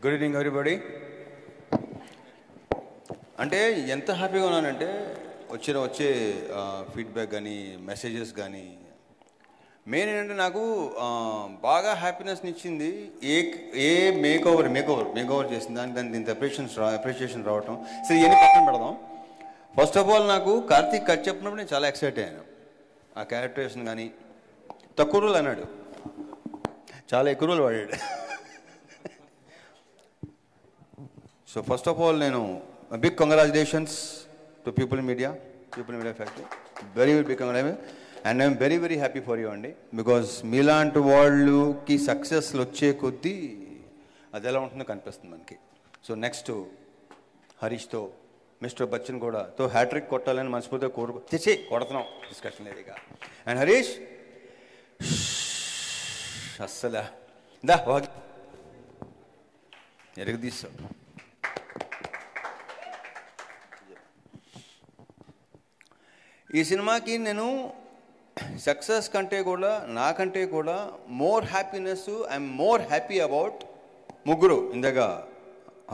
Good evening everybody. అంటే ఎంత హ్యాపీగా ఉన్నానంటే వచ్చే ఫీడ్బ్యాక్ కానీ మెసేజెస్ కానీ మెయిన్ ఏంటంటే నాకు బాగా హ్యాపీనెస్ని ఇచ్చింది ఏ మేకోవర్ చేసింది దానికి దీని అప్రిషియేషన్ రావటం. సరే ఇవన్నీ పక్కన పెడదాం. ఫస్ట్ ఆఫ్ ఆల్ నాకు కార్తీక్ కట్ చెప్పినప్పుడు నేను చాలా ఎక్సైట్ అయ్యాను. ఆ క్యారెక్టరేషన్ కానీ తక్కువ రోజులు అన్నాడు, చాలా ఎక్కువ రోజులు వాడాడు. సో ఫస్ట్ ఆఫ్ ఆల్ నేను big congratulations to People Media Factory. Very big congratulation and I'm very very happy for you అండి. బికాజ్ మీలాంటి వాళ్ళకి సక్సెస్లు వచ్చే కొద్దీ అది ఎలా ఉంటుందో కనిపిస్తుంది మనకి. సో నెక్స్ట్ హరీష్తో మిస్టర్ బచ్చన్ కూడా హ్యాట్రిక్ కొట్టాలని మనస్ఫూర్తిగా కొడుతున్నాం, డిస్కషన్ లేదు ఇక. అండ్ హరీష్ అస్సలు దా ఎరగదీస్తావు. ఈ సినిమాకి నేను సక్సెస్ కంటే కూడా నాకంటే కూడా more happiness, I'm more happy about ముగ్గురు. ఇందాక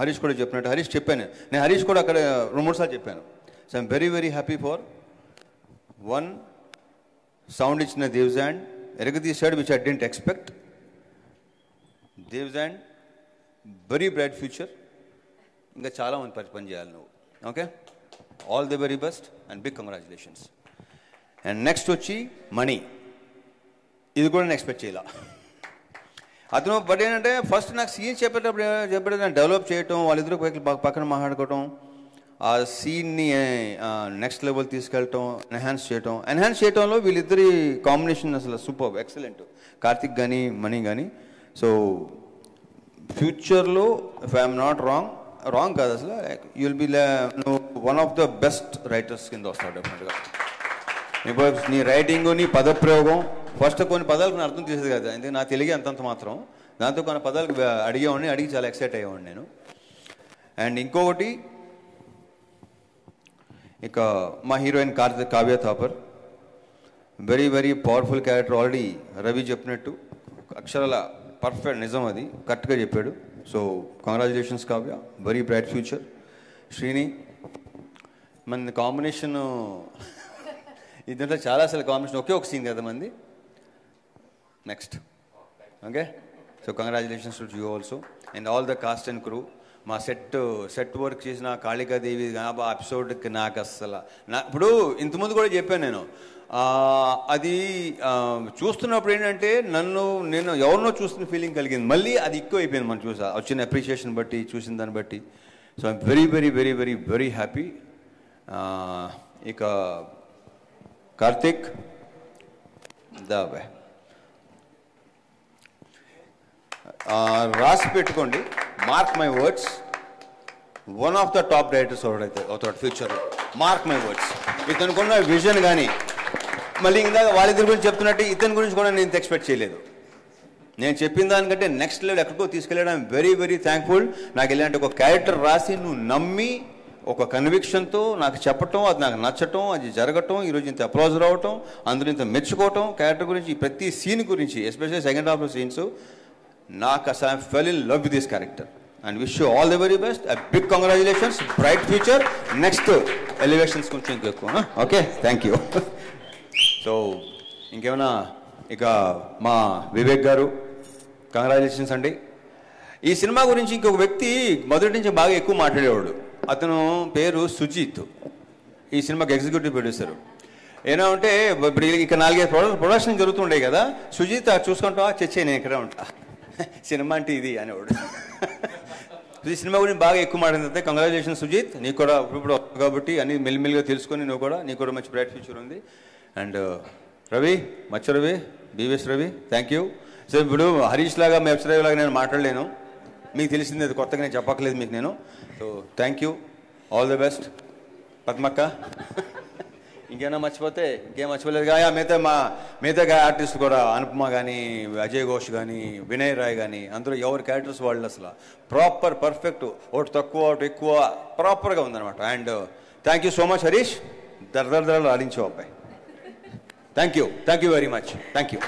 హరీష్ కూడా చెప్పినట్టు హరీష్ చెప్పాను, నేను హరీష్ కూడా అక్కడ 2-3 సార్లు చెప్పాను. So I'm very very happy for one sound ఇచ్చిన దేవ్జాండ్, ఎరగదీశాడు విచ్ ఐ డెంట్ ఎక్స్పెక్ట్. దేవ్జాండ్ వెరీ బ్రైట్ ఫ్యూచర్, ఇంకా చాలా మంది పని చేయాలి నువ్వు. Okay, all the very best and big congratulations. And next వచ్చి మణి, ఇది కూడా నేను ఎక్స్పెక్ట్ చేయాల అతను. బట్ ఏంటంటే ఫస్ట్ నాకు సీన్ చెప్పేటప్పుడు డెవలప్ చేయటం, వాళ్ళిద్దరూ పక్కన మాట్లాడుకోవటం, ఆ సీన్ని నెక్స్ట్ లెవెల్ తీసుకెళ్ళటం, ఎన్హాన్స్ చేయటంలో వీళ్ళిద్దరి కాంబినేషన్ అసలు సూపర్ ఎక్సలెంట్. కార్తిక్ కానీ మణి కానీ. సో ఫ్యూచర్లో ఇఫ్ ఐఎమ్ నాట్ రాంగ్ కాదు అసలు, you will be one of the best writers కింద వస్తాడు డెఫినెట్గా. నీ రైటింగ్, నీ పదప్రయోగం, ఫస్ట్ కొన్ని పదాలకు నేను అర్థం చేసేది కదా, ఎందుకంటే నా తెలుగే అంతంత మాత్రం, దాంతో కొన్ని పదాలకు అడిగి చాలా ఎక్సైట్ అయ్యేవాడిని నేను. అండ్ ఇంకొకటి ఇక మా heroine Kavya Thapar, very very powerful character. Already Ravi చెప్పినట్టు అక్షరాల పర్ఫెక్ట్, నిజం, అది కరెక్ట్గా చెప్పాడు. So congratulations Kavya, very bright future. Srini, మన కాంబినేషన్ ఇదంతా చాలా అసలు కాంబినేషన్, ఒకే ఒక సీన్ కదా మంది. Next okay, so congratulations to you also and all the cost and crew. మా సెట్ వర్క్ చేసిన కాళికాదేవి ఎపిసోడ్కి నాకు అస్సలు ఇప్పుడు ఇంతకుముందు కూడా చెప్పాను నేను, అది చూస్తున్నప్పుడు ఏంటంటే నేను ఎవరినో చూస్తున్న ఫీలింగ్ కలిగింది. మళ్ళీ అది ఎక్కువ అయిపోయింది మనం వచ్చిన అప్రిషియేషన్ బట్టి, చూసిన దాన్ని బట్టి. So I'm very very very very very happy. ఇక కార్తిక్ రాసి పెట్టుకోండి, mark my words, one of the top writers అవుతాడు ఫ్యూచర్లో. Mark my words. ఇతనుకున్న విజన్ కానీ, మళ్ళీ ఇందాక వాళ్ళిద్దరి గురించి చెప్తున్నట్టు ఇతని గురించి కూడా నేను ఎక్స్పెక్ట్ చేయలేదు. నేను చెప్పిన దానికంటే నెక్స్ట్ లెవెల్ ఎక్కడికో తీసుకెళ్ళడం ఐఎమ్ వెరీ వెరీ థ్యాంక్ఫుల్. నాకు ఇలాంటి ఒక క్యారెక్టర్ రాసి నువ్వు నమ్మి ఒక కన్విక్షన్తో నాకు చెప్పటం, అది నాకు నచ్చటం, అది జరగటం, ఈరోజు ఇంత అప్లాజ్ రావటం, అందరూ ఇంత మెచ్చుకోవటం, క్యారెక్టర్ గురించి, ప్రతి సీన్ గురించి, ఎస్పెషల్లీ సెకండ్ హాఫ్ సీన్స్, నాకు అసలు I fell in love with this character and wish you all the very best. Big congratulations, bright future, next elevations కొంచెం ఇంకెక్కువ. Okay, thank you. సో ఇంకేమైనా, ఇక మా వివేక్ గారు కంగ్రాచులేషన్స్ అండి. ఈ సినిమా గురించి ఇంకొక వ్యక్తి మొదటి నుంచి బాగా ఎక్కువ మాట్లాడేవాడు, అతను పేరు సుజిత్. ఈ సినిమాకి ఎగ్జిక్యూటివ్ ప్రొడ్యూసర్. ఏమంటే ఇప్పుడు ఇక 4-5 ప్రొడక్షన్ జరుగుతుండే కదా, సుజిత్ చూసుకుంటా చచ్చే నేను ఇక్కడ ఉంటా, సినిమా అంటే ఇది అనేవాడు. ఈ సినిమా గురించి బాగా ఎక్కువ మాట్లాడితే కంగ్రాచులేషన్స్ సుజిత్, నీకు కూడా ఇప్పుడు కాబట్టి అన్ని మెల్లిమెల్లిగా తెలుసుకొని నీకు కూడా మంచి బ్రైట్ ఫ్యూచర్ ఉంది. అండ్ రవి, మచ్చ Ravi, BVS Ravi, thank you. So ఇప్పుడు హరీష్ లాగా, మెప్స్ రవి లాగా నేను మాట్లాడలేను, మీకు తెలిసింది, అది కొత్తగా నేను చెప్పక్కలేదు మీకు నేను. So thank you, all the best. పద్మక్క, ఇంకేమైనా మర్చిపోతే ఇంకేం మర్చిపోలేదు గా. మిగతా ఆర్టిస్ట్ కూడా అనుపమ కానీ, అజయ్ ఘోష్ కానీ, వినయ్ రాయ్ కానీ, అందరూ ఎవరి క్యారెక్టర్స్ వాళ్ళు అసలు ప్రాపర్ పర్ఫెక్ట్, ఒకటి తక్కువ ఒకటి ఎక్కువ ప్రాపర్గా ఉందన్నమాట. And thank you so much Harish, దరదరదరలు ఆడించావు అబ్బాయి. Thank you very much, thank you.